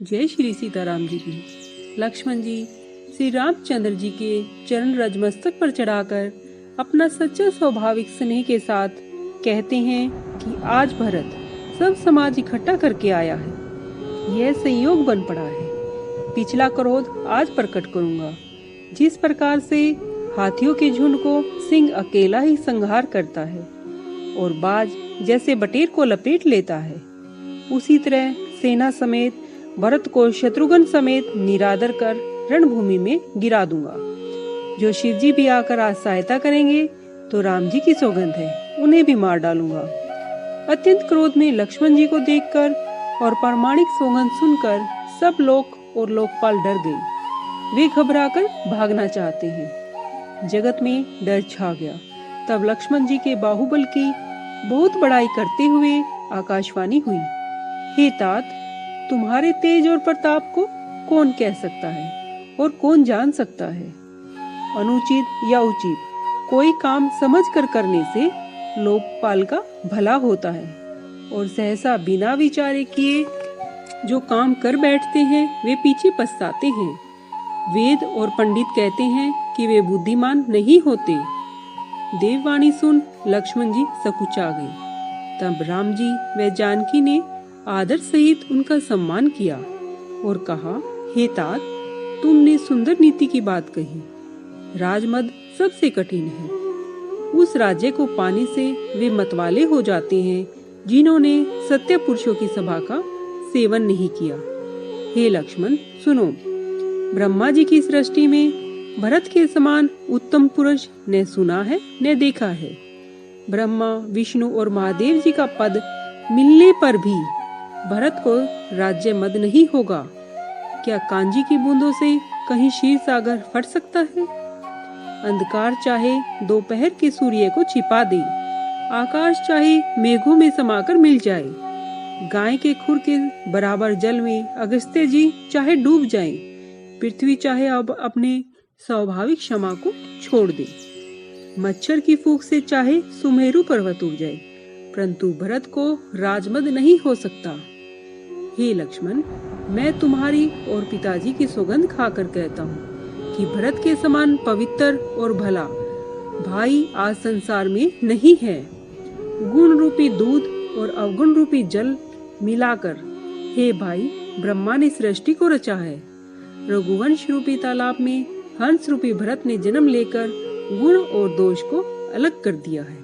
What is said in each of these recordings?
जय श्री सीताराम जी की। लक्ष्मण जी श्री रामचंद्र जी के चरण रज मस्तक पर चढ़ाकर अपना सच्चा स्वाभाविक स्नेह के साथ कहते हैं कि आज भरत सब समाज इकट्ठा करके आया है। यह संयोग बन पड़ा है। पिछला क्रोध आज प्रकट करूंगा। जिस प्रकार से हाथियों के झुंड को सिंह अकेला ही संहार करता है और बाज जैसे बटेर को लपेट लेता है, उसी तरह सेना समेत भरत को शत्रुघ्न समेत निरादर कर रणभूमि में गिरा दूंगा। जो शिव जी भी आकर आज सहायता करेंगे तो राम जी की सौगंध है, उन्हें भी मार डालूंगा। अत्यंत क्रोध में लक्ष्मण जी को देखकर और प्रामाणिक सौगंध सुनकर सब लोग और लोकपाल डर गए। वे घबराकर भागना चाहते हैं। जगत में डर छा गया। तब लक्ष्मण जी के बाहुबल की बहुत बड़ाई करते हुए आकाशवाणी हुई, हे तात, तुम्हारे तेज और प्रताप को कौन कह सकता है और कौन जान सकता है। अनुचित या उचित कोई काम समझ कर करने से लोकपाल का भला होता है और सहसा बिना विचारे किए जो काम कर बैठते हैं वे पीछे पछताते हैं। वेद और पंडित कहते हैं कि वे बुद्धिमान नहीं होते। देववाणी सुन लक्ष्मण जी सकुचा गए। तब राम जी व जानकी ने आदर सहित उनका सम्मान किया और कहा, हे तात, तुमने सुंदर नीति की बात कही। राजमद सबसे कठिन है। उस राज्य को पाने से वे मतवाले हो जाते हैं जिन्होंने सत्य पुरुषों की सभा का सेवन नहीं किया। हे लक्ष्मण, सुनो, ब्रह्मा जी की सृष्टि में भरत के समान उत्तम पुरुष न सुना है न देखा है। ब्रह्मा, विष्णु और महादेव जी का पद मिलने पर भी भरत को राज्य मद नहीं होगा। क्या कांजी की बूंदों से कहीं क्षीर सागर फट सकता है? अंधकार चाहे दोपहर के सूर्य को छिपा दे, आकाश चाहे मेघों में समाकर मिल जाए, गाय के खुर के बराबर जल में अगस्त्य जी चाहे डूब जाएं, पृथ्वी चाहे अब अपने स्वाभाविक क्षमा को छोड़ दे, मच्छर की फूंक से चाहे सुमेरु पर्वत उग जाए, परंतु भरत को राजमद नहीं हो सकता। हे लक्ष्मण, मैं तुम्हारी और पिताजी की सौगंध खाकर कहता हूँ कि भरत के समान पवित्र और भला भाई आज संसार में नहीं है। गुण रूपी दूध और अवगुण रूपी जल मिलाकर हे भाई ब्रह्मा ने सृष्टि को रचा है। रघुवंश रूपी तालाब में हंस रूपी भरत ने जन्म लेकर गुण और दोष को अलग कर दिया है।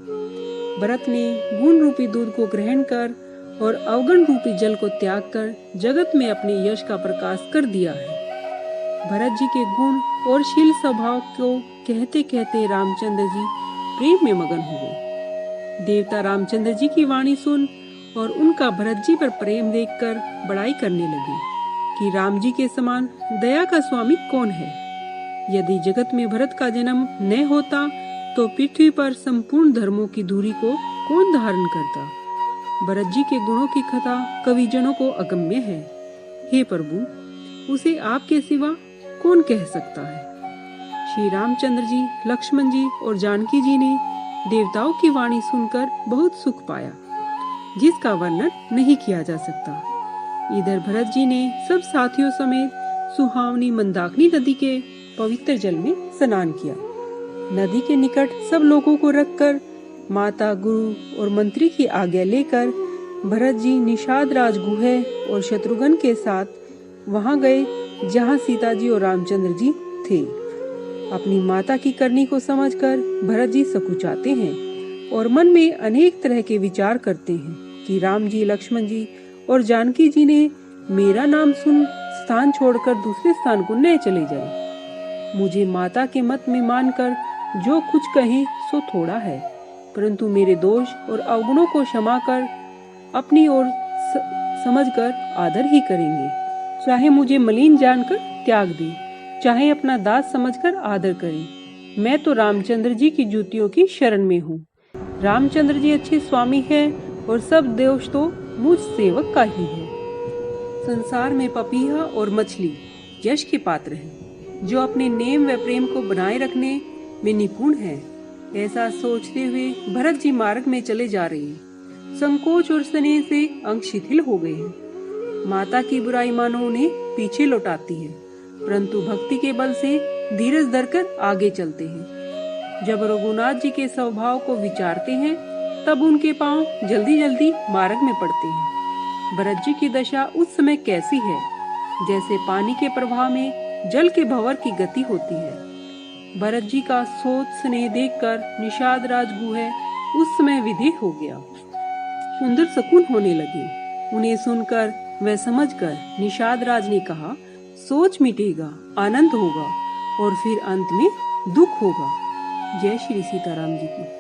भरत ने गुण रूपी दूध को ग्रहण कर और अवगुण रूपी जल को त्याग कर जगत में अपने यश का प्रकाश कर दिया है। भरत जी के गुण और शील स्वभाव को कहते कहते रामचंद्र जी प्रेम में मगन हो गए। देवता रामचंद्र जी की वाणी सुन और उनका भरत जी पर प्रेम देखकर बड़ाई करने लगे कि राम जी के समान दया का स्वामी कौन है। यदि जगत में भरत का जन्म न होता तो पृथ्वी पर संपूर्ण धर्मों की धुरी को कौन धारण करता। भरत जी के गुणों की कथा कविजनों को अगम्य है। हे प्रभु, उसे आपके सिवा कौन कह सकता है। श्री रामचंद्र जी, लक्ष्मण जी और जानकी जी ने देवताओं की वाणी सुनकर बहुत सुख पाया जिसका वर्णन नहीं किया जा सकता। इधर भरत जी ने सब साथियों समेत सुहावनी मंदाकिनी नदी के पवित्र जल में स्नान किया। नदी के निकट सब लोगों को रखकर माता, गुरु और मंत्री की आज्ञा लेकर भरत जी निषाद राज गुह और शत्रुघ्न के साथ वहां गए जहां सीता जी और रामचंद्र जी थे। अपनी माता की करनी को समझकर भरत जी सकुचाते हैं और मन में अनेक तरह के विचार करते हैं कि राम जी, लक्ष्मण जी और जानकी जी ने मेरा नाम सुन स्थान छोड़कर दूसरे स्थान को न चले जाए। मुझे माता के मत में मानकर जो कुछ कहें सो थोड़ा है, परंतु मेरे दोष और अवगुणों को क्षमा कर अपनी ओर समझकर आदर ही करेंगे। चाहे मुझे मलिन जानकर त्याग दे, चाहे अपना दास समझकर आदर करे। मैं तो रामचंद्र जी की जूतियों की शरण में हूँ। रामचंद्र जी अच्छे स्वामी हैं और सब दोष तो मुझ सेवक का ही है। संसार में पपीहा और मछली यश के पात्र हैं, जो अपने नेम व प्रेम को बनाए रखने में निपुण है। ऐसा सोचते हुए भरत जी मार्ग में चले जा रहे हैं। संकोच और स्नेह से अंग शिथिल हो गए हैं। माता की बुराई मानो उन्हें पीछे लौटाती है, परंतु भक्ति के बल से धीरज धरकर आगे चलते हैं। जब रघुनाथ जी के स्वभाव को विचारते हैं तब उनके पांव जल्दी जल्दी मार्ग में पड़ते हैं। भरत जी की दशा उस समय कैसी है, जैसे पानी के प्रवाह में जल के भंवर की गति होती है। भरत जी का सोच स्नेह देखकर निषाद राजगुह उस समय विधेय हो गया। सुंदर सकून होने लगे। उन्हें सुनकर व समझकर निषाद राज ने कहा, सोच मिटेगा, आनंद होगा और फिर अंत में दुख होगा। जय श्री सीताराम जी की।